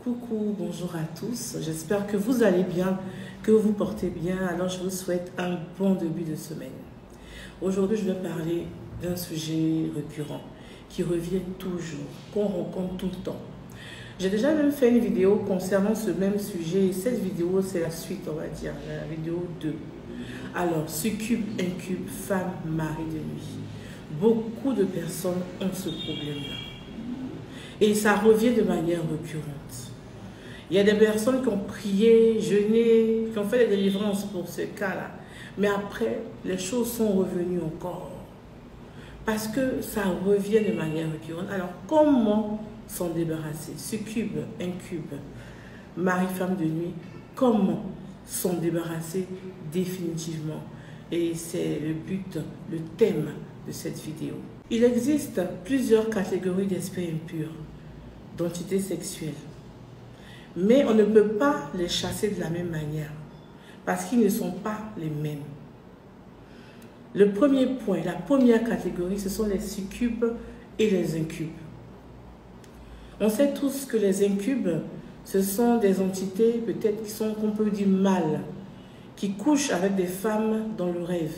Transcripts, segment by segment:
Coucou, bonjour à tous, j'espère que vous allez bien, que vous vous portez bien, alors je vous souhaite un bon début de semaine. Aujourd'hui, je vais parler d'un sujet récurrent, qui revient toujours, qu'on rencontre tout le temps. J'ai déjà même fait une vidéo concernant ce même sujet, et cette vidéo c'est la suite, on va dire, la vidéo 2. Alors, succube, incube, femme, mari de nuit. Beaucoup de personnes ont ce problème-là. Et ça revient de manière récurrente. Il y a des personnes qui ont prié, jeûné, qui ont fait des délivrances pour ce cas-là. Mais après, les choses sont revenues encore. Parce que ça revient de manière récurrente. Alors, comment s'en débarrasser? Succube, incube, mari-femme de nuit, comment s'en débarrasser définitivement? Et c'est le but, le thème de cette vidéo. Il existe plusieurs catégories d'esprits impurs, d'entités sexuelles. Mais on ne peut pas les chasser de la même manière, parce qu'ils ne sont pas les mêmes. Le premier point, la première catégorie, ce sont les succubes et les incubes. On sait tous que les incubes, ce sont des entités peut-être qui sont, qu'on peut dire, mâles, qui couchent avec des femmes dans le rêve.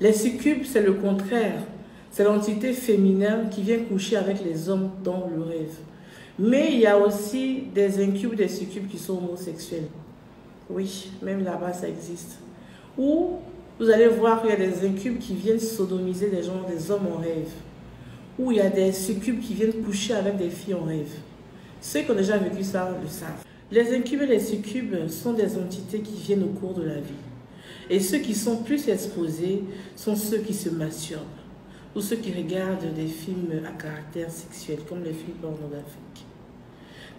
Les succubes, c'est le contraire. C'est l'entité féminin qui vient coucher avec les hommes dans le rêve. Mais il y a aussi des incubes, des succubes qui sont homosexuels. Oui, même là-bas, ça existe. Ou vous allez voir qu'il y a des incubes qui viennent sodomiser des gens, des hommes en rêve. Ou il y a des succubes qui viennent coucher avec des filles en rêve. Ceux qui ont déjà vécu ça le savent. Les incubes et les succubes sont des entités qui viennent au cours de la vie. Et ceux qui sont plus exposés sont ceux qui se masturbent ou ceux qui regardent des films à caractère sexuel, comme les films pornographiques.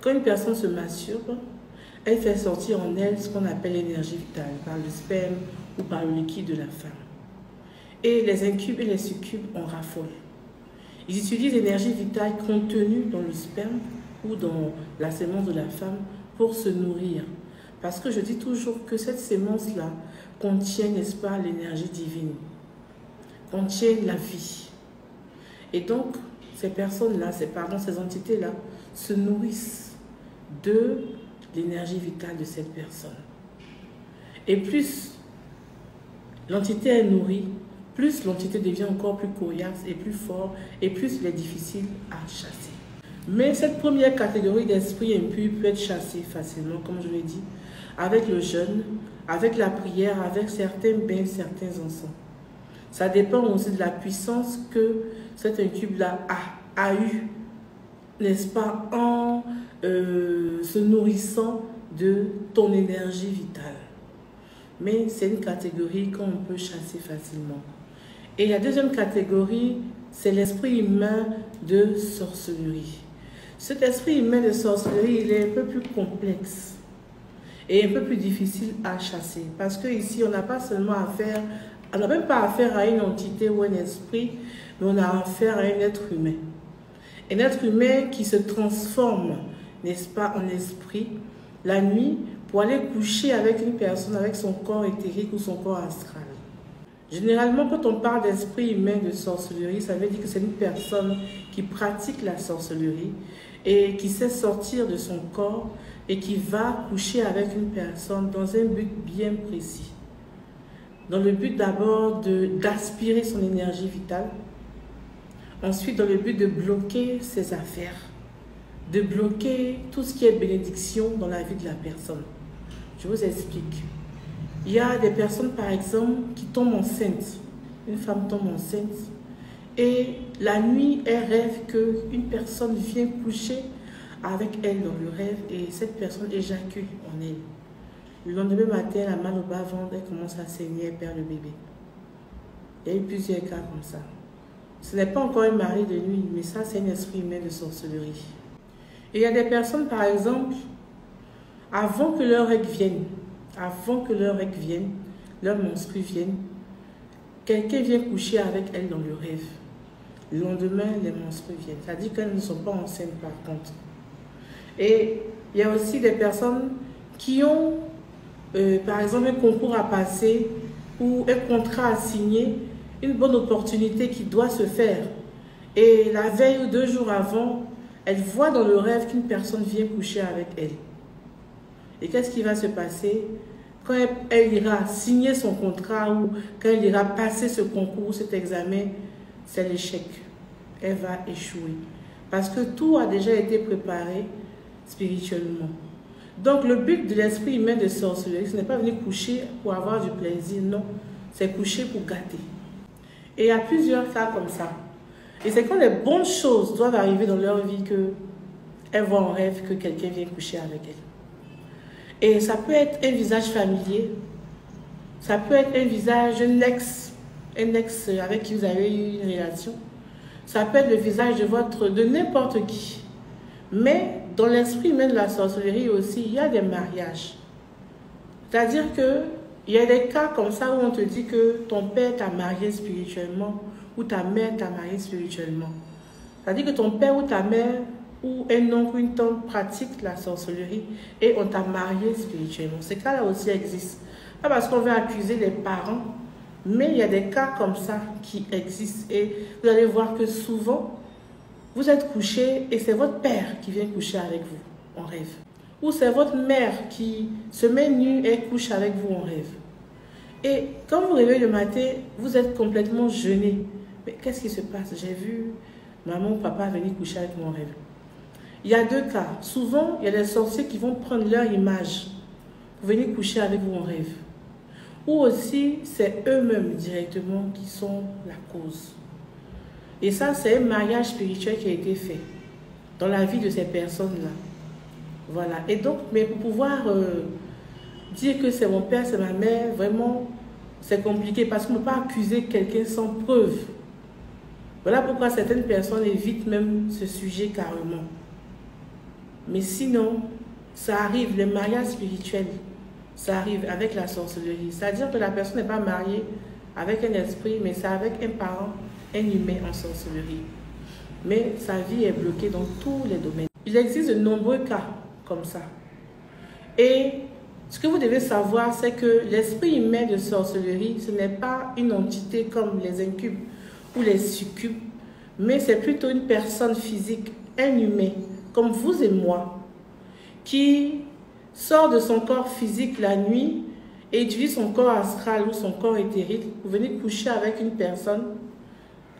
Quand une personne se masturbe, elle fait sortir en elle ce qu'on appelle l'énergie vitale, par le sperme ou par le liquide de la femme. Et les incubes et les succubes en raffolent. Ils utilisent l'énergie vitale contenue dans le sperme ou dans la sémence de la femme pour se nourrir. Parce que je dis toujours que cette sémence-là contient, n'est-ce pas, l'énergie divine, contient la vie. Et donc, ces personnes-là, ces parents, ces entités-là, se nourrissent de l'énergie vitale de cette personne. Et plus l'entité est nourrie, plus l'entité devient encore plus coriace et plus fort, et plus il est difficile à chasser. Mais cette première catégorie d'esprit impur peut être chassée facilement, comme je l'ai dit, avec le jeûne, avec la prière, avec certains bains, certains encens. Ça dépend aussi de la puissance que cet incube-là a eu, n'est-ce pas, en se nourrissant de ton énergie vitale. Mais c'est une catégorie qu'on peut chasser facilement. Et la deuxième catégorie, c'est l'esprit humain de sorcellerie. Cet esprit humain de sorcellerie, il est un peu plus complexe et un peu plus difficile à chasser. Parce qu'ici, on n'a pas seulement affaire, on n'a même pas affaire à une entité ou un esprit, mais on a affaire à un être humain. Un être humain qui se transforme, n'est-ce pas, en esprit, la nuit, pour aller coucher avec une personne, avec son corps éthérique ou son corps astral. Généralement, quand on parle d'esprit humain de sorcellerie, ça veut dire que c'est une personne qui pratique la sorcellerie et qui sait sortir de son corps et qui va coucher avec une personne dans un but bien précis. Dans le but d'abord d'aspirer son énergie vitale, ensuite dans le but de bloquer ses affaires, de bloquer tout ce qui est bénédiction dans la vie de la personne. Je vous explique. Il y a des personnes, par exemple, qui tombent enceintes. Une femme tombe enceinte et la nuit, elle rêve qu'une personne vient coucher avec elle dans le rêve et cette personne éjacule en elle. Le lendemain matin, elle a mal au bas-ventre, elle commence à saigner, elle perd le bébé. Il y a eu plusieurs cas comme ça. Ce n'est pas encore un mari de nuit, mais ça, c'est un esprit humain de sorcellerie. Et il y a des personnes, par exemple, avant que leur règle vienne, leur menstru vienne, quelqu'un vient coucher avec elle dans le rêve. Le lendemain, les menstrues viennent. Ça dit qu'elles ne sont pas enceintes par contre. Et il y a aussi des personnes qui ont, par exemple, un concours à passer ou un contrat à signer, une bonne opportunité qui doit se faire. Et la veille ou 2 jours avant, Elle voit dans le rêve qu'une personne vient coucher avec elle. Et qu'est-ce qui va se passer? Quand elle ira signer son contrat ou quand elle ira passer ce concours, cet examen, c'est l'échec. Elle va échouer. Parce que tout a déjà été préparé spirituellement. Donc le but de l'esprit humain de sorcellerie, ce n'est pas venir coucher pour avoir du plaisir, non. C'est coucher pour gâter. Et il y a plusieurs cas comme ça. Et c'est quand les bonnes choses doivent arriver dans leur vie qu'elles voient en rêve que quelqu'un vient coucher avec elles. Et ça peut être un visage familier, ça peut être un visage, un ex avec qui vous avez eu une relation, ça peut être le visage de n'importe qui. Mais dans l'esprit même de la sorcellerie aussi, il y a des mariages. C'est-à-dire qu'il y a des cas comme ça où on te dit que ton père t'a marié spirituellement ou ta mère t'a marié spirituellement. C'est-à-dire que ton père ou ta mère ou un oncle ou une tante pratique la sorcellerie et on t'a marié spirituellement. Ces cas-là aussi existent. Pas parce qu'on veut accuser les parents, mais il y a des cas comme ça qui existent. Et vous allez voir que souvent, vous êtes couché et c'est votre père qui vient coucher avec vous en rêve. Ou c'est votre mère qui se met nue et couche avec vous en rêve. Et quand vous vous réveillez le matin, vous êtes complètement gêné. Mais qu'est-ce qui se passe? J'ai vu maman ou papa venir coucher avec moi en rêve. Il y a deux cas. Souvent, il y a des sorciers qui vont prendre leur image pour venir coucher avec vous en rêve. Ou aussi, c'est eux-mêmes directement qui sont la cause. Et ça, c'est un mariage spirituel qui a été fait dans la vie de ces personnes-là. Voilà. Et donc, mais pour pouvoir dire que c'est mon père, c'est ma mère, vraiment, c'est compliqué parce qu'on ne peut pas accuser quelqu'un sans preuve. Voilà pourquoi certaines personnes évitent même ce sujet carrément. Mais sinon, ça arrive, les mariages spirituels, ça arrive avec la sorcellerie. C'est-à-dire que la personne n'est pas mariée avec un esprit, mais c'est avec un parent, un humain en sorcellerie. Mais sa vie est bloquée dans tous les domaines. Il existe de nombreux cas comme ça. Et ce que vous devez savoir, c'est que l'esprit humain de sorcellerie, ce n'est pas une entité comme les incubes ou les succubes, mais c'est plutôt une personne physique, un humain, comme vous et moi, qui sort de son corps physique la nuit et utilise son corps astral ou son corps éthérique pour venir coucher avec une personne,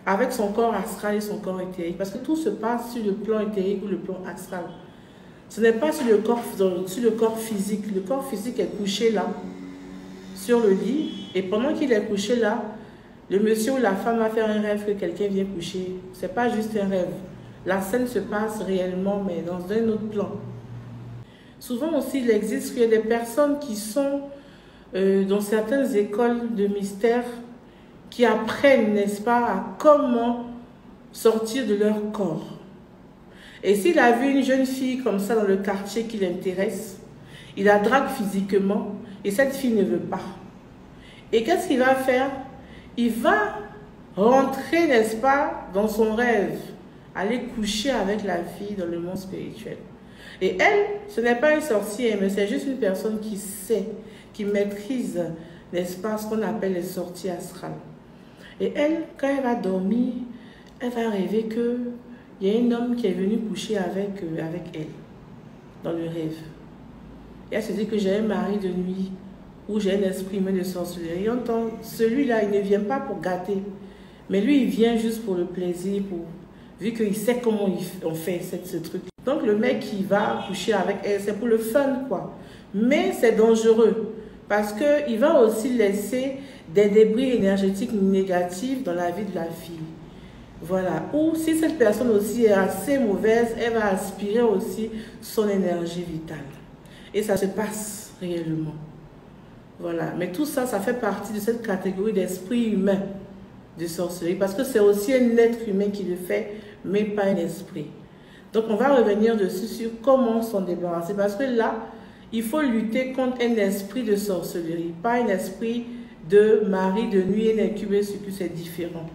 avec son corps astral et son corps éthérique. Parce que tout se passe sur le plan éthérique ou le plan astral. Ce n'est pas sur le corps physique. Le corps physique est couché là, sur le lit, et pendant qu'il est couché là, le monsieur ou la femme va faire un rêve que quelqu'un vient coucher. Ce n'est pas juste un rêve. La scène se passe réellement, mais dans un autre plan. Souvent aussi, il existe qu'il y a des personnes qui sont dans certaines écoles de mystère qui apprennent, n'est-ce pas, à comment sortir de leur corps. Et s'il a vu une jeune fille comme ça dans le quartier qui l'intéresse, il la drague physiquement et cette fille ne veut pas. Et qu'est-ce qu'il va faire? Il va rentrer, n'est-ce pas, dans son rêve, aller coucher avec la fille dans le monde spirituel. Et elle, ce n'est pas une sorcière, mais c'est juste une personne qui sait, qui maîtrise, n'est-ce pas, ce qu'on appelle les sorties astrales. Et elle, quand elle va dormir, elle va rêver qu'il y a un homme qui est venu coucher avec elle, dans le rêve. Et elle se dit que j'ai un mari de nuit, ou j'ai un esprit humain de sorcellerie. Entend, celui-là, il ne vient pas pour gâter, mais lui, il vient juste pour le plaisir, vu qu'il sait comment on fait ce truc. Donc le mec qui va coucher avec elle, c'est pour le fun, quoi. Mais c'est dangereux, parce qu'il va aussi laisser des débris énergétiques négatifs dans la vie de la fille. Voilà. Ou si cette personne aussi est assez mauvaise, elle va aspirer aussi son énergie vitale. Et ça se passe réellement. Voilà. Mais tout ça, ça fait partie de cette catégorie d'esprit humain de sorcellerie. Parce que c'est aussi un être humain qui le fait, mais pas un esprit. Donc on va revenir dessus sur comment s'en débarrasser. Parce que là, il faut lutter contre un esprit de sorcellerie. Pas un esprit de mari de nuit et d'incubé, c'est différent.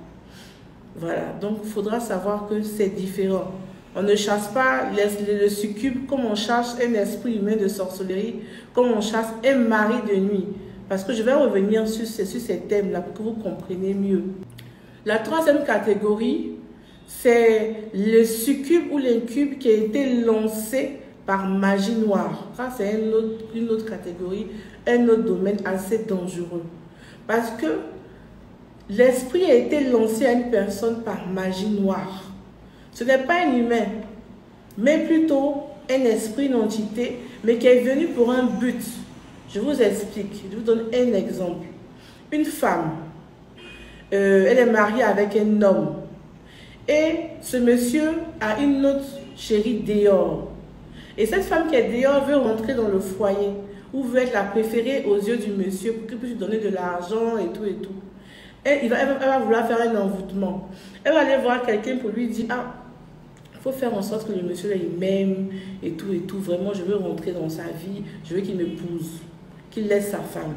Voilà. Donc il faudra savoir que c'est différent. On ne chasse pas le succube comme on chasse un esprit humain de sorcellerie, comme on chasse un mari de nuit. Parce que je vais revenir sur ces thèmes-là pour que vous compreniez mieux. La troisième catégorie, c'est le succube ou l'incube qui a été lancé par magie noire. Ça, c'est une autre catégorie, un autre domaine assez dangereux. Parce que l'esprit a été lancé à une personne par magie noire. Ce n'est pas un humain, mais plutôt un esprit, une entité, mais qui est venu pour un but. Je vous explique, je vous donne un exemple. Une femme, elle est mariée avec un homme. Et ce monsieur a une autre chérie dehors. Et cette femme qui est dehors veut rentrer dans le foyer ou veut être la préférée aux yeux du monsieur pour qu'il puisse lui donner de l'argent et tout et tout. Et elle va vouloir faire un envoûtement. Elle va aller voir quelqu'un pour lui dire, ah, il faut faire en sorte que le monsieur là, il m'aime et tout et tout. Vraiment, je veux rentrer dans sa vie, je veux qu'il m'épouse, qu'il laisse sa femme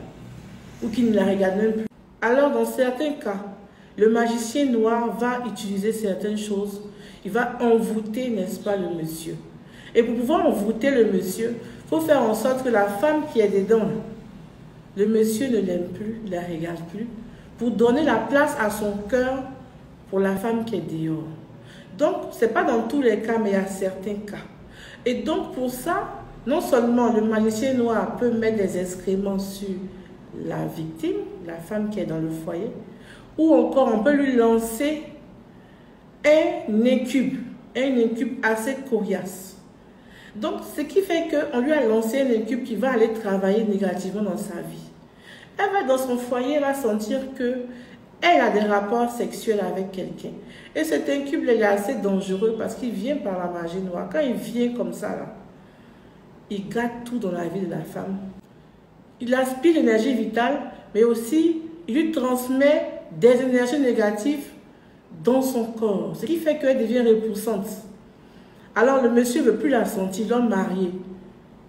ou qu'il ne la regarde même plus. Alors, dans certains cas, le magicien noir va utiliser certaines choses. Il va envoûter, n'est-ce pas, le monsieur. Et pour pouvoir envoûter le monsieur, il faut faire en sorte que la femme qui est dedans, le monsieur ne l'aime plus, ne la regarde plus, pour donner la place à son cœur pour la femme qui est dehors. Donc, ce n'est pas dans tous les cas, mais il y a certains cas. Et donc, pour ça, non seulement le magicien noir peut mettre des excréments sur la victime, la femme qui est dans le foyer, ou encore on peut lui lancer un incube assez coriace. Donc, ce qui fait qu'on lui a lancé un incube qui va aller travailler négativement dans sa vie. Elle va dans son foyer, elle va sentir qu'elle a des rapports sexuels avec quelqu'un. Et cet incube est assez dangereux parce qu'il vient par la magie noire. Quand il vient comme ça, là, il gâte tout dans la vie de la femme. Il aspire l'énergie vitale, mais aussi il lui transmet des énergies négatives dans son corps. Ce qui fait qu'elle devient repoussante. Alors le monsieur ne veut plus la sentir, l'homme marié,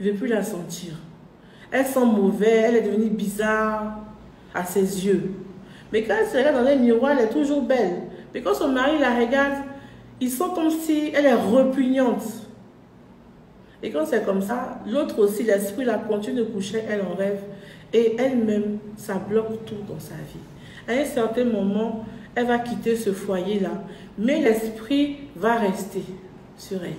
il ne veut plus la sentir. Elle sent mauvais, elle est devenue bizarre à ses yeux. Mais quand elle se regarde dans un miroir, elle est toujours belle. Mais quand son mari la regarde, il sent comme si elle est repugnante. Et quand c'est comme ça, l'autre aussi, l'esprit la continue de coucher, elle en rêve. Et elle-même, ça bloque tout dans sa vie. À un certain moment, elle va quitter ce foyer-là. Mais l'esprit va rester sur elle.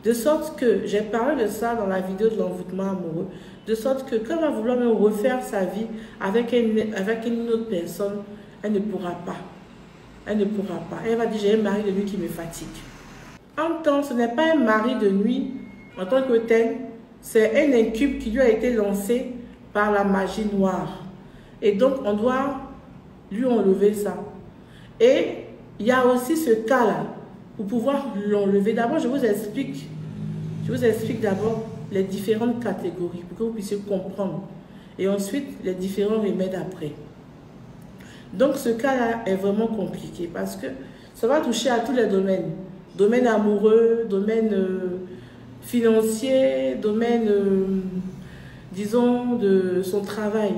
De sorte que, j'ai parlé de ça dans la vidéo de l'envoûtement amoureux, de sorte que quand elle va vouloir même refaire sa vie avec une autre personne, elle ne pourra pas. Elle ne pourra pas. Elle va dire, j'ai un mari de nuit qui me fatigue. En temps, ce n'est pas un mari de nuit en tant que tel, c'est un incube qui lui a été lancé par la magie noire. Et donc, on doit lui enlever ça. Et il y a aussi ce cas-là. Pour pouvoir l'enlever, d'abord, je vous explique d'abord les différentes catégories pour que vous puissiez comprendre. Et ensuite, les différents remèdes après. Donc, ce cas-là est vraiment compliqué parce que ça va toucher à tous les domaines. Domaine amoureux, domaine financier, domaine, disons, de son travail.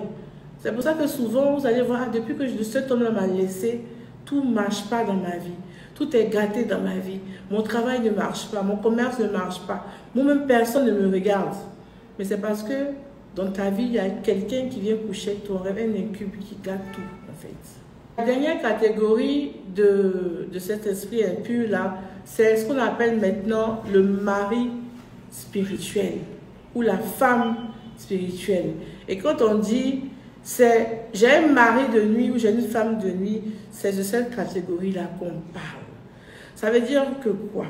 C'est pour ça que souvent, vous allez voir, depuis que cet homme-là m'a laissé, tout ne marche pas dans ma vie. Tout est gâté dans ma vie. Mon travail ne marche pas, mon commerce ne marche pas. Moi-même, personne ne me regarde. Mais c'est parce que dans ta vie, il y a quelqu'un qui vient coucher avec ton rêve, un incube qui gâte tout, en fait. La dernière catégorie de cet esprit impur-là, c'est ce qu'on appelle maintenant le mari spirituel ou la femme spirituelle. Et quand on dit j'ai un mari de nuit ou j'ai une femme de nuit, c'est de cette catégorie-là qu'on parle. Ça veut dire que quoi?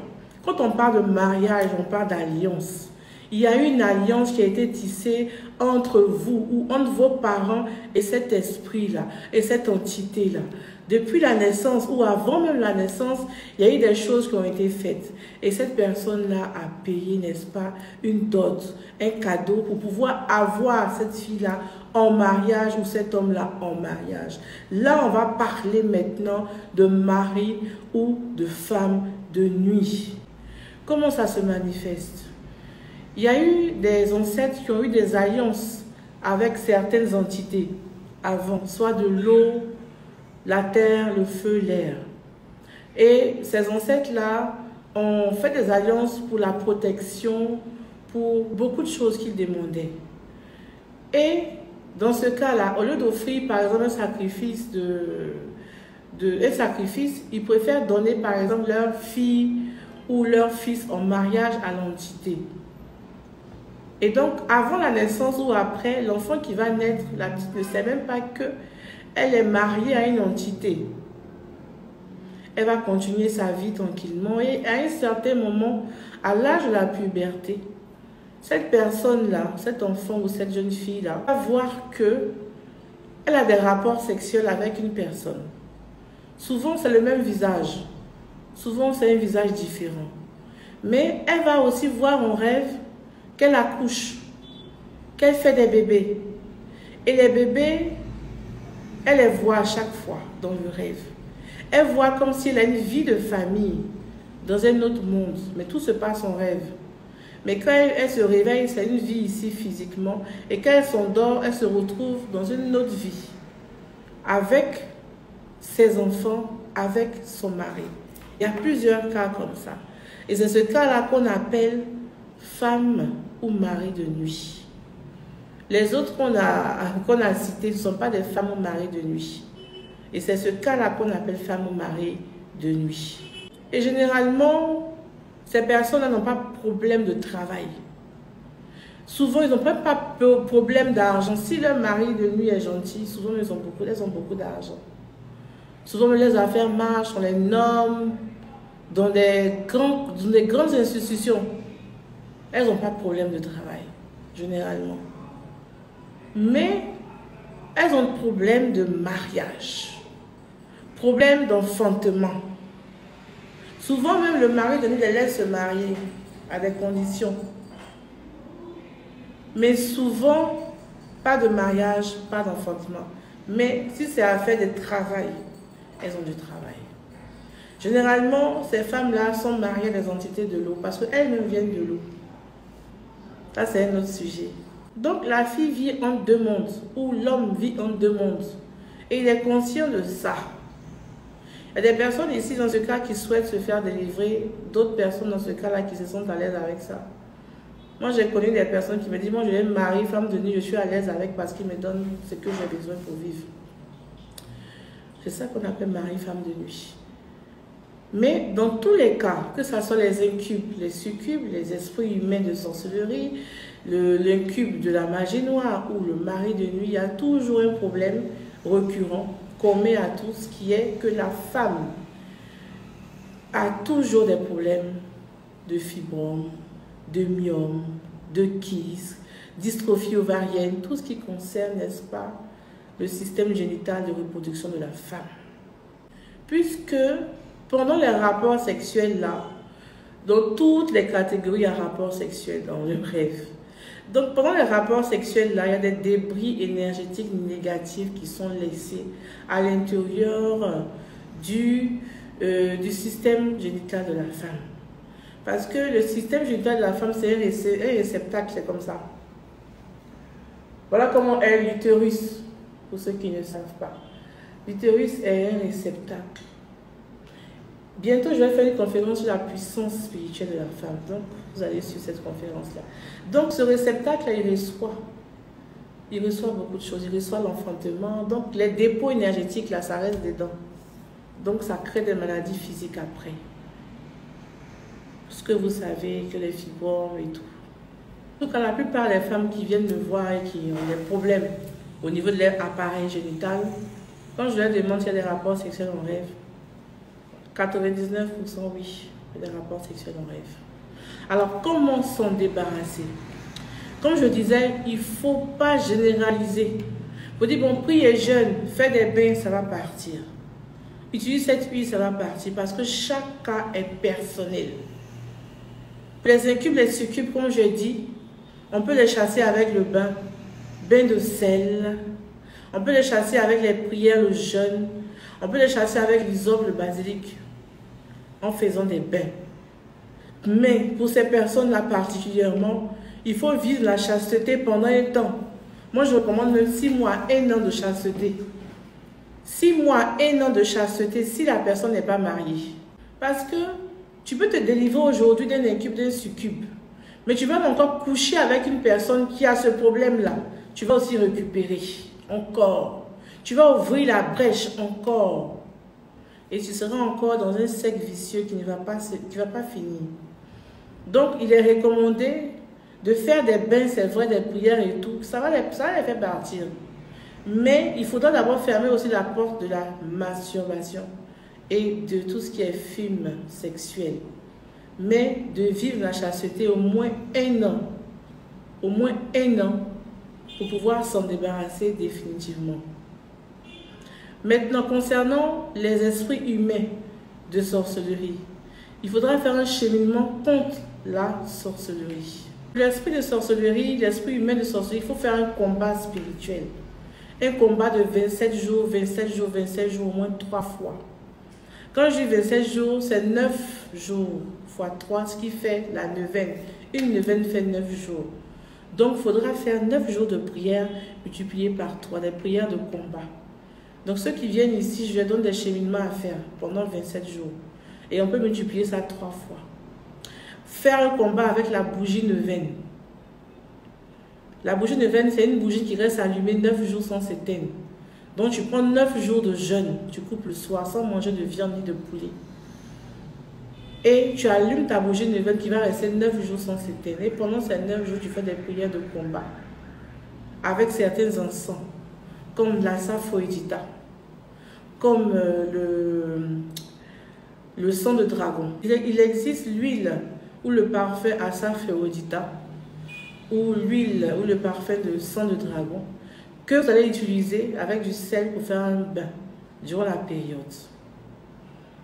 Quand on parle de mariage, on parle d'alliance. Il y a une alliance qui a été tissée entre vous ou entre vos parents et cet esprit-là, et cette entité-là. Depuis la naissance ou avant même la naissance, il y a eu des choses qui ont été faites. Et cette personne-là a payé, n'est-ce pas, une dot, un cadeau pour pouvoir avoir cette fille-là en mariage ou cet homme-là en mariage. Là, on va parler maintenant de mari ou de femme de nuit. Comment ça se manifeste? Il y a eu des ancêtres qui ont eu des alliances avec certaines entités avant, soit de l'eau, la terre, le feu, l'air. Et ces ancêtres-là ont fait des alliances pour la protection, pour beaucoup de choses qu'ils demandaient. Et dans ce cas-là, au lieu d'offrir par exemple un sacrifice un sacrifice, ils préfèrent donner par exemple leur fille ou leur fils en mariage à l'entité. Et donc, avant la naissance ou après, l'enfant qui va naître, la petite ne sait même pas qu'elle est mariée à une entité. Elle va continuer sa vie tranquillement et à un certain moment, à l'âge de la puberté, cette personne-là, cet enfant ou cette jeune fille-là, va voir qu'elle a des rapports sexuels avec une personne. Souvent, c'est le même visage. Souvent, c'est un visage différent. Mais elle va aussi voir en rêve qu'elle accouche, qu'elle fait des bébés. Et les bébés, elle les voit à chaque fois dans le rêve. Elle voit comme si elle a une vie de famille dans un autre monde. Mais tout se passe en rêve. Mais quand elle se réveille, c'est une vie ici physiquement. Et quand elle s'endort, elle se retrouve dans une autre vie. Avec ses enfants, avec son mari. Il y a plusieurs cas comme ça. Et c'est ce cas-là qu'on appelle femme ou mari de nuit. Les autres qu'on a cités ne sont pas des femmes ou maris de nuit. Et c'est ce cas-là qu'on appelle femme ou mari de nuit. Et généralement, ces personnes n'ont pas de problème de travail. Souvent, ils n'ont pas de problème d'argent. Si leur mari de nuit est gentil, souvent, elles ont beaucoup d'argent. Souvent, les affaires marchent, on les nomme dans des grandes institutions. Elles n'ont pas de problème de travail, généralement. Mais elles ont des problèmes de mariage, problème d'enfantement. Souvent, même le mari de nuit les laisse se marier à des conditions. Mais souvent, pas de mariage, pas d'enfantement. Mais si c'est affaire de travail, elles ont du travail. Généralement, ces femmes-là sont mariées à des entités de l'eau parce qu'elles-mêmes viennent de l'eau. Ça, c'est un autre sujet. Donc, la fille vit en deux mondes, ou l'homme vit en deux mondes. Et il est conscient de ça. Il y a des personnes ici, dans ce cas, qui souhaitent se faire délivrer. D'autres personnes, dans ce cas-là, qui se sentent à l'aise avec ça. Moi, j'ai connu des personnes qui me disent, moi, je vais me marier, femme de nuit, je suis à l'aise avec parce qu'il me donne ce que j'ai besoin pour vivre. C'est ça qu'on appelle mari, femme de nuit. Mais dans tous les cas, que ce soit les incubes, les succubes, les esprits humains de sorcellerie, l'incube de la magie noire ou le mari de nuit, il y a toujours un problème récurrent qu'on met à tous, qui est que la femme a toujours des problèmes de fibromes, de myomes, de kyste, dystrophie ovarienne, tout ce qui concerne, n'est-ce pas, le système génital de reproduction de la femme. Puisque pendant les rapports sexuels là, dans toutes les catégories, il y a rapports sexuels dans le rêve. Donc pendant les rapports sexuels là, il y a des débris énergétiques négatifs qui sont laissés à l'intérieur du système génital de la femme. Parce que le système génital de la femme, c'est un réceptacle, c'est comme ça. Voilà comment est l'utérus, pour ceux qui ne savent pas. L'utérus est un réceptacle. Bientôt, je vais faire une conférence sur la puissance spirituelle de la femme. Donc, vous allez sur cette conférence-là. Donc, ce réceptacle-là, il reçoit beaucoup de choses. Il reçoit l'enfantement. Donc, les dépôts énergétiques, là, ça reste dedans. Donc, ça crée des maladies physiques après. Parce que vous savez que les fibromes et tout. Donc, la plupart des femmes qui viennent me voir et qui ont des problèmes au niveau de leur appareil génital, quand je leur demande s'il y a des rapports sexuels en rêve, 99% oui, il y a des rapports sexuels en rêve. Alors, comment s'en débarrasser? Comme je disais, il ne faut pas généraliser. Vous dites, bon, priez jeune, fais des bains, ça va partir. Utilise cette huile, ça va partir. Parce que chaque cas est personnel. Les incubes, les succubes, comme je dis, on peut les chasser avec le bain de sel. On peut les chasser avec les prières, le jeûne. On peut les chasser avec l'hysope, le basilic, en faisant des bains. Mais pour ces personnes-là particulièrement, il faut vivre la chasteté pendant un temps. Moi, je recommande même 6 mois, 1 an de chasteté. 6 mois, 1 an de chasteté si la personne n'est pas mariée. Parce que tu peux te délivrer aujourd'hui d'un incube, d'un succube. Mais tu vas encore coucher avec une personne qui a ce problème-là. Tu vas aussi récupérer encore. Tu vas ouvrir la brèche encore. Et tu seras encore dans un cercle vicieux qui ne va pas finir. Donc, il est recommandé de faire des bains, c'est vrai, des prières et tout. Ça va les faire partir. Mais il faudra d'abord fermer aussi la porte de la masturbation et de tout ce qui est film sexuel. Mais de vivre la chasteté au moins 1 an. Au moins 1 an pour pouvoir s'en débarrasser définitivement. Maintenant, concernant les esprits humains de sorcellerie, il faudra faire un cheminement contre la sorcellerie. L'esprit de sorcellerie, l'esprit humain de sorcellerie, il faut faire un combat spirituel. Un combat de 27 jours, 27 jours, 27 jours, au moins 3 fois. Quand je dis 27 jours, c'est 9 jours fois 3, ce qui fait la neuvaine. Une neuvaine fait 9 jours. Donc, il faudra faire 9 jours de prière multipliés par 3, des prières de combat. Donc, ceux qui viennent ici, je leur donne des cheminements à faire pendant 27 jours. Et on peut multiplier ça 3 fois. Faire un combat avec la bougie neuvaine. La bougie neuvaine, c'est une bougie qui reste allumée 9 jours sans s'éteindre. Donc, tu prends 9 jours de jeûne, tu coupes le soir sans manger de viande ni de poulet. Et tu allumes ta bougie neuvaine qui va rester 9 jours sans s'éteindre. Et pendant ces 9 jours, tu fais des prières de combat avec certains encens, comme la saphoïdita, comme le sang de dragon. Il existe l'huile ou le parfum à saphoïdita, ou l'huile ou le parfum de sang de dragon, que vous allez utiliser avec du sel pour faire un bain durant la période.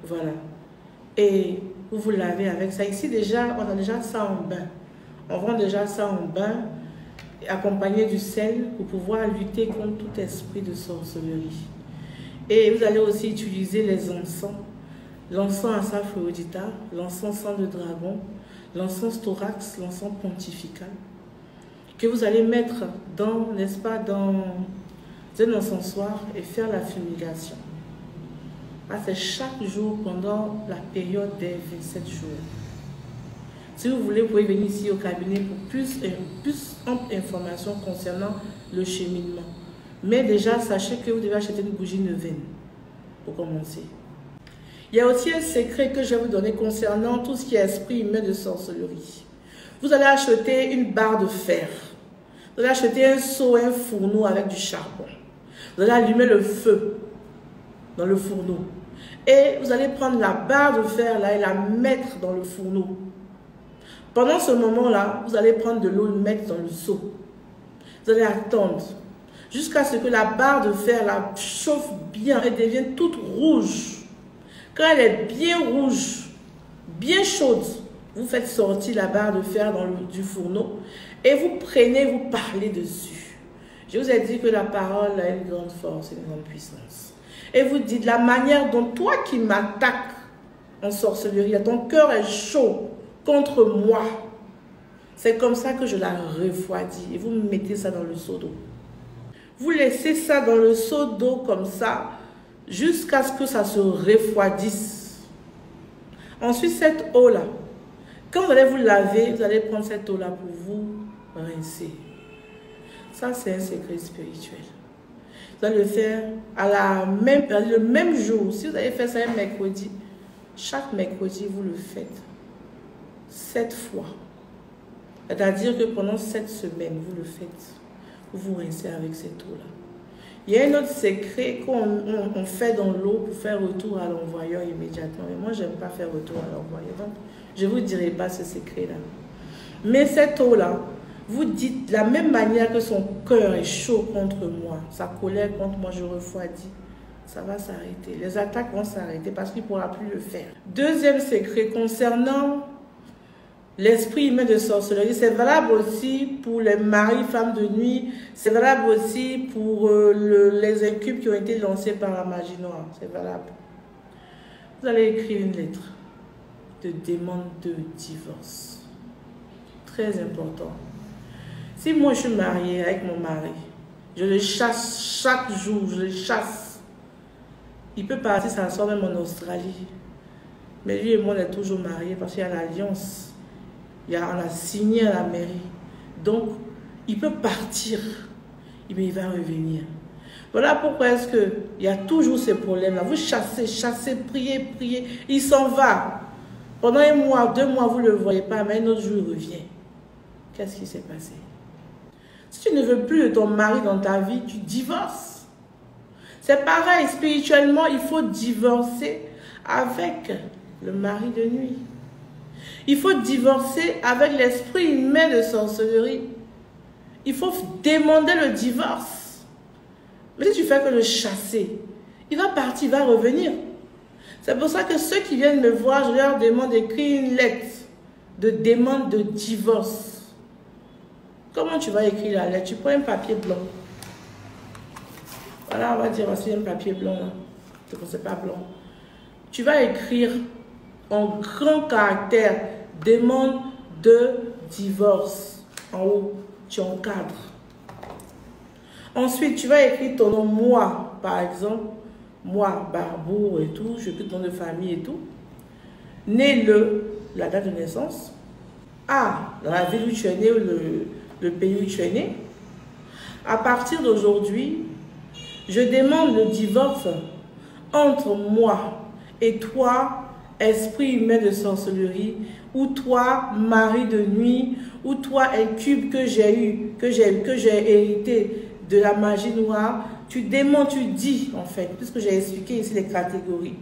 Voilà. Et vous vous lavez avec ça. Ici déjà, on a déjà ça en bain. On vend déjà ça en bain, accompagné du sel pour pouvoir lutter contre tout esprit de sorcellerie. Et vous allez aussi utiliser les encens. L'encens à saphoïdita, l'encens sang de dragon, l'encens thorax, l'encens pontifical, que vous allez mettre dans, n'est-ce pas, dans un encensoir et faire la fumigation. C'est chaque jour pendant la période des 27 jours. Si vous voulez, vous pouvez venir ici au cabinet pour plus ample information concernant le cheminement. Mais déjà, sachez que vous devez acheter une bougie neuvaine pour commencer. Il y a aussi un secret que je vais vous donner concernant tout ce qui est esprit humain de sorcellerie. Vous allez acheter une barre de fer. Vous allez acheter un seau, un fourneau avec du charbon. Vous allez allumer le feu dans le fourneau. Et vous allez prendre la barre de fer là et la mettre dans le fourneau. Pendant ce moment-là, vous allez prendre de l'eau et le mettre dans le seau. Vous allez attendre jusqu'à ce que la barre de fer là chauffe bien et devienne toute rouge. Quand elle est bien rouge, bien chaude, vous faites sortir la barre de fer du fourneau et vous prenez, vous parlez dessus. Je vous ai dit que la parole a une grande force et une grande puissance. Et vous dites, la manière dont toi qui m'attaques en sorcellerie, ton cœur est chaud contre moi. C'est comme ça que je la refroidis. Et vous mettez ça dans le seau d'eau. Vous laissez ça dans le seau d'eau comme ça, jusqu'à ce que ça se refroidisse. Ensuite, cette eau-là, quand vous allez vous laver, vous allez prendre cette eau-là pour vous rincer. Ça, c'est un secret spirituel. Vous allez le faire le même jour. Si vous allez faire ça un mercredi, chaque mercredi, vous le faites 7 fois. C'est-à-dire que pendant 7 semaines, vous le faites. Vous vous rincez avec cette eau-là. Il y a un autre secret qu'on fait dans l'eau pour faire retour à l'envoyeur immédiatement. Mais moi, je n'aime pas faire retour à l'envoyeur. Donc, je ne vous dirai pas ce secret-là. Mais cette eau-là, vous dites de la même manière que son cœur est chaud contre moi, sa colère contre moi, je refroidis. Ça va s'arrêter. Les attaques vont s'arrêter parce qu'il ne pourra plus le faire. Deuxième secret concernant l'esprit humain de sorcellerie, c'est valable aussi pour les maris, femmes de nuit, c'est valable aussi pour les incubes qui ont été lancés par la magie noire, c'est valable. Vous allez écrire une lettre de demande de divorce. Très important. Si moi je suis mariée avec mon mari, je le chasse chaque jour, je le chasse. Il peut partir s'asseoir même en Australie. Mais lui et moi on est toujours mariés parce qu'il y a l'alliance. On a signé à la mairie. Donc, il peut partir, mais il va revenir. Voilà pourquoi est-ce qu'il y a toujours ces problèmes-là. Vous chassez, chassez, priez, priez. Il s'en va. Pendant 1 mois, 2 mois, vous ne le voyez pas, mais un autre jour, il revient. Qu'est-ce qui s'est passé? Si tu ne veux plus de ton mari dans ta vie, tu divorces. C'est pareil, spirituellement, il faut divorcer avec le mari de nuit. Il faut divorcer avec l'esprit humain de sorcellerie. Il faut demander le divorce. Mais si tu fais que le chasser, il va partir, il va revenir. C'est pour ça que ceux qui viennent me voir, je leur demande d'écrire une lettre de demande de divorce. Comment tu vas écrire la lettre? Tu prends un papier blanc. Voilà, on va dire aussi un papier blanc. C'est pas blanc. Tu vas écrire en grand caractère demande de divorce. En haut, tu encadres. Ensuite, tu vas écrire ton nom, moi, par exemple. Moi, Barbeau et tout, je peux ton nom de famille et tout. Né la date de naissance. A, dans la ville où tu es né ou le pays où tu es né. À partir d'aujourd'hui, je demande le divorce entre moi et toi, esprit humain de sorcellerie, ou toi, mari de nuit, ou toi, incube que j'ai eu, que j'ai hérité de la magie noire. Tu demandes, tu dis en fait, puisque j'ai expliqué ici les catégories.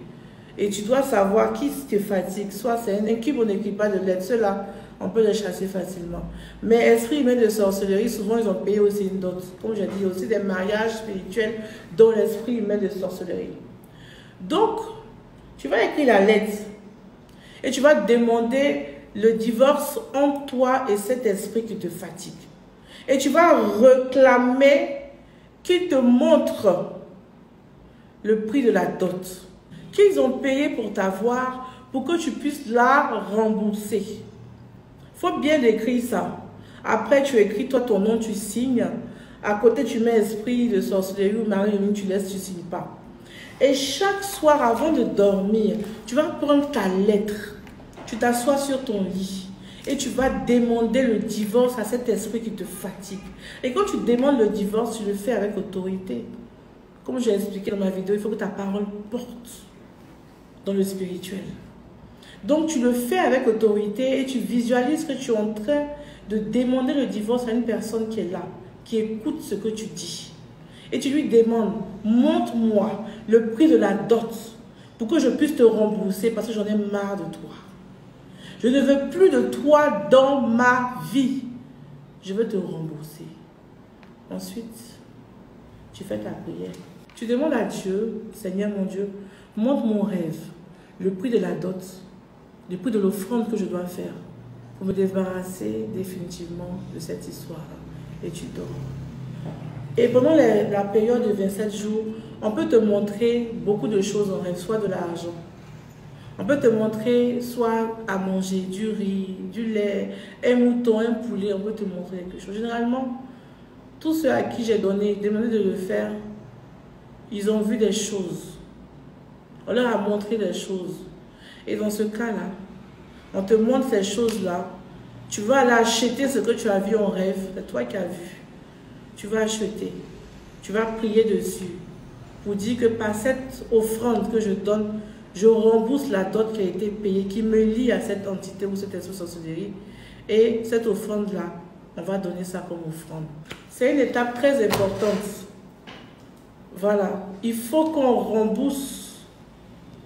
Et tu dois savoir qui te fatigue. Soit c'est un incube, on n'écrit pas de lettres. Ceux-là, on peut les chasser facilement. Mais esprit humain de sorcellerie, souvent ils ont payé aussi une dot. Comme j'ai dit, aussi des mariages spirituels dans l'esprit humain de sorcellerie. Donc, tu vas écrire la lettre et tu vas demander le divorce entre toi et cet esprit qui te fatigue. Et tu vas réclamer qu'il te montre le prix de la dot qu'ils ont payé pour t'avoir, pour que tu puisses la rembourser. Il faut bien écrire ça. Après, tu écris toi ton nom, tu signes. À côté, tu mets esprit de sorcellerie ou mari, tu laisses, tu ne signes pas. Et chaque soir, avant de dormir, tu vas prendre ta lettre. Tu t'assois sur ton lit et tu vas demander le divorce à cet esprit qui te fatigue. Et quand tu demandes le divorce, tu le fais avec autorité. Comme j'ai expliqué dans ma vidéo, il faut que ta parole porte dans le spirituel. Donc tu le fais avec autorité et tu visualises que tu es en train de demander le divorce à une personne qui est là, qui écoute ce que tu dis. Et tu lui demandes, montre-moi le prix de la dot pour que je puisse te rembourser parce que j'en ai marre de toi. Je ne veux plus de toi dans ma vie. Je veux te rembourser. Ensuite, tu fais ta prière. Tu demandes à Dieu, Seigneur mon Dieu, montre mon rêve, le prix de la dot, le prix de l'offrande que je dois faire pour me débarrasser définitivement de cette histoire-là. Et tu dors. Et pendant la période de 27 jours, on peut te montrer beaucoup de choses en rêve, soit de l'argent. On peut te montrer soit à manger du riz, du lait, un mouton, un poulet, on peut te montrer quelque chose. Généralement, tous ceux à qui j'ai demandé de le faire, ils ont vu des choses. On leur a montré des choses. Et dans ce cas-là, on te montre ces choses-là. Tu vas aller acheter ce que tu as vu en rêve. C'est toi qui as vu. Tu vas acheter. Tu vas prier dessus. Pour dire que par cette offrande que je donne, je rembourse la dot qui a été payée, qui me lie à cette entité ou cette espèce de sorcellerie. Et cette offrande-là, on va donner ça comme offrande. C'est une étape très importante. Voilà. Il faut qu'on rembourse.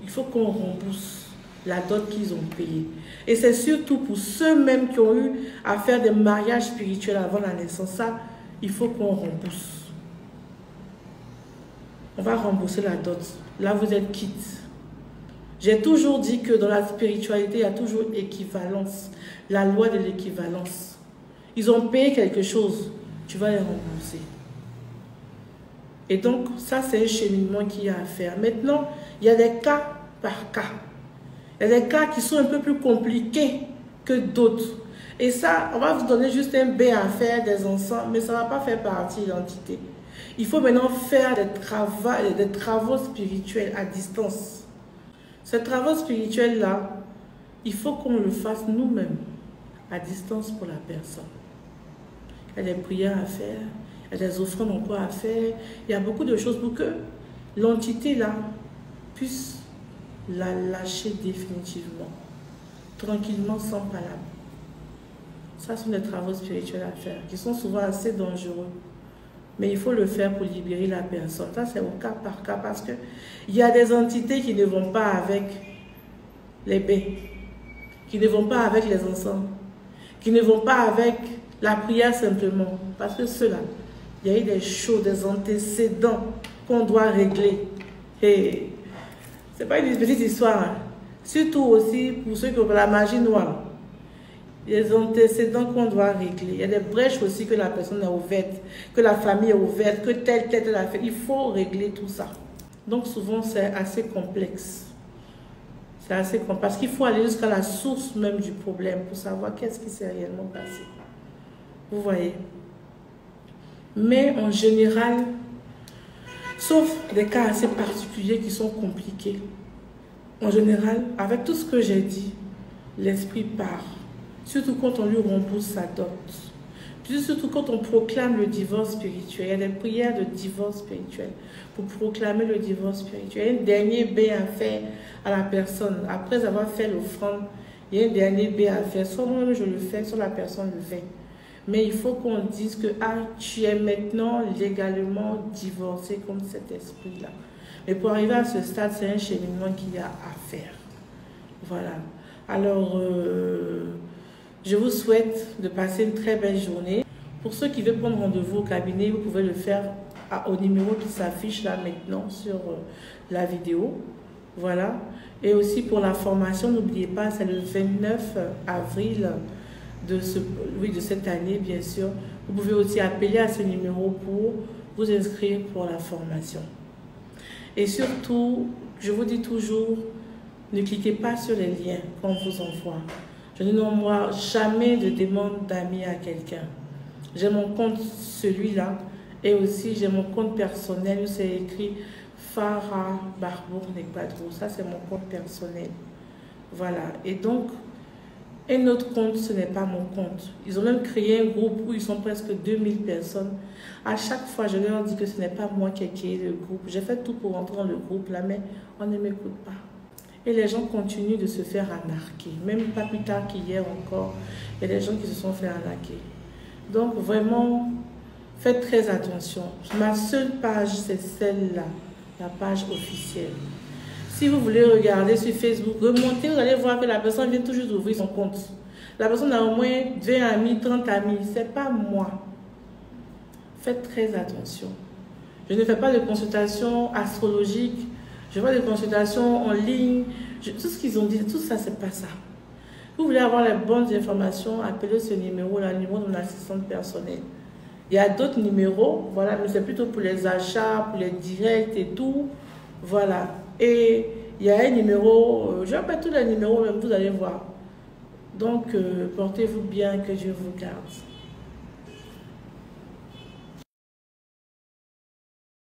Il faut qu'on rembourse la dot qu'ils ont payée. Et c'est surtout pour ceux-mêmes qui ont eu à faire des mariages spirituels avant la naissance. Ça, il faut qu'on rembourse. On va rembourser la dot. Là, vous êtes quitte. J'ai toujours dit que dans la spiritualité, il y a toujours équivalence. La loi de l'équivalence. Ils ont payé quelque chose. Tu vas les rembourser. Et donc, ça, c'est un cheminement qu'il y a à faire. Maintenant, il y a des cas par cas. Il y a des cas qui sont un peu plus compliqués que d'autres. Et ça, on va vous donner juste un bain à faire des encens, mais ça ne va pas faire partie de l'entité. Il faut maintenant faire des travaux spirituels à distance. Ces travaux spirituels-là, il faut qu'on le fasse nous-mêmes, à distance pour la personne. Il y a des prières à faire, il y a des offrandes encore à faire, il y a beaucoup de choses pour que l'entité là puisse la lâcher définitivement, tranquillement, sans palabre. Ça sont des travaux spirituels à faire, qui sont souvent assez dangereux. Mais il faut le faire pour libérer la personne. Ça, c'est au cas par cas, parce qu'il y a des entités qui ne vont pas avec les baies, qui ne vont pas avec les encens, qui ne vont pas avec la prière simplement. Parce que ceux-là, il y a eu des choses, des antécédents qu'on doit régler. Et ce n'est pas une petite histoire. Hein. Surtout aussi pour ceux qui ont la magie noire. Il y a des antécédents qu'on doit régler. Il y a des brèches aussi que la personne a ouvertes, que la famille a ouvertes, que telle a fait. Il faut régler tout ça. Donc souvent, c'est assez complexe. C'est assez complexe. Parce qu'il faut aller jusqu'à la source même du problème pour savoir qu'est-ce qui s'est réellement passé. Vous voyez? Mais en général, sauf des cas assez particuliers qui sont compliqués, en général, avec tout ce que j'ai dit, l'esprit part. Surtout quand on lui repousse sa dot. Puis surtout quand on proclame le divorce spirituel. Il y a des prières de divorce spirituel pour proclamer le divorce spirituel. Il y a un dernier bain à faire à la personne. Après avoir fait l'offrande, il y a un dernier bain à faire. Soit moi-même je le fais, soit la personne le fait. Mais il faut qu'on dise que tu es maintenant légalement divorcé comme cet esprit-là. Mais pour arriver à ce stade, c'est un cheminement qu'il y a à faire. Voilà. Alors, je vous souhaite de passer une très belle journée. Pour ceux qui veulent prendre rendez-vous au cabinet, vous pouvez le faire au numéro qui s'affiche là maintenant sur la vidéo. Voilà. Et aussi pour la formation, n'oubliez pas, c'est le 29 avril de cette année, bien sûr. Vous pouvez aussi appeler à ce numéro pour vous inscrire pour la formation. Et surtout, je vous dis toujours, ne cliquez pas sur les liens qu'on vous envoie. Je n'envoie jamais de demande d'amis à quelqu'un. J'ai mon compte, celui-là, et aussi j'ai mon compte personnel où c'est écrit Farah Barbour Nekbadrou. Ça, c'est mon compte personnel. Voilà. Et donc, un autre compte, ce n'est pas mon compte. Ils ont même créé un groupe où ils sont presque 2000 personnes. À chaque fois, je leur dis que ce n'est pas moi qui ai créé le groupe. J'ai fait tout pour entrer dans le groupe là, mais on ne m'écoute pas. Et les gens continuent de se faire arnaquer. Même pas plus tard qu'hier encore, il y a des gens qui se sont fait arnaquer. Donc vraiment, faites très attention. Ma seule page, c'est celle-là, la page officielle. Si vous voulez regarder sur Facebook, remontez, vous allez voir que la personne vient tout juste d'ouvrir son compte. La personne a au moins 20 amis, 30 amis. Ce n'est pas moi. Faites très attention. Je ne fais pas de consultation astrologique. Je fais des consultations en ligne. Tout ce qu'ils ont dit, tout ça, c'est pas ça. Vous voulez avoir les bonnes informations, appelez ce numéro-là, le numéro de mon assistante personnelle. Il y a d'autres numéros, voilà, mais c'est plutôt pour les achats, pour les directs et tout. Voilà. Et il y a un numéro, je vais pas tous les numéros, même vous allez voir. Donc, portez-vous bien, que Dieu vous garde.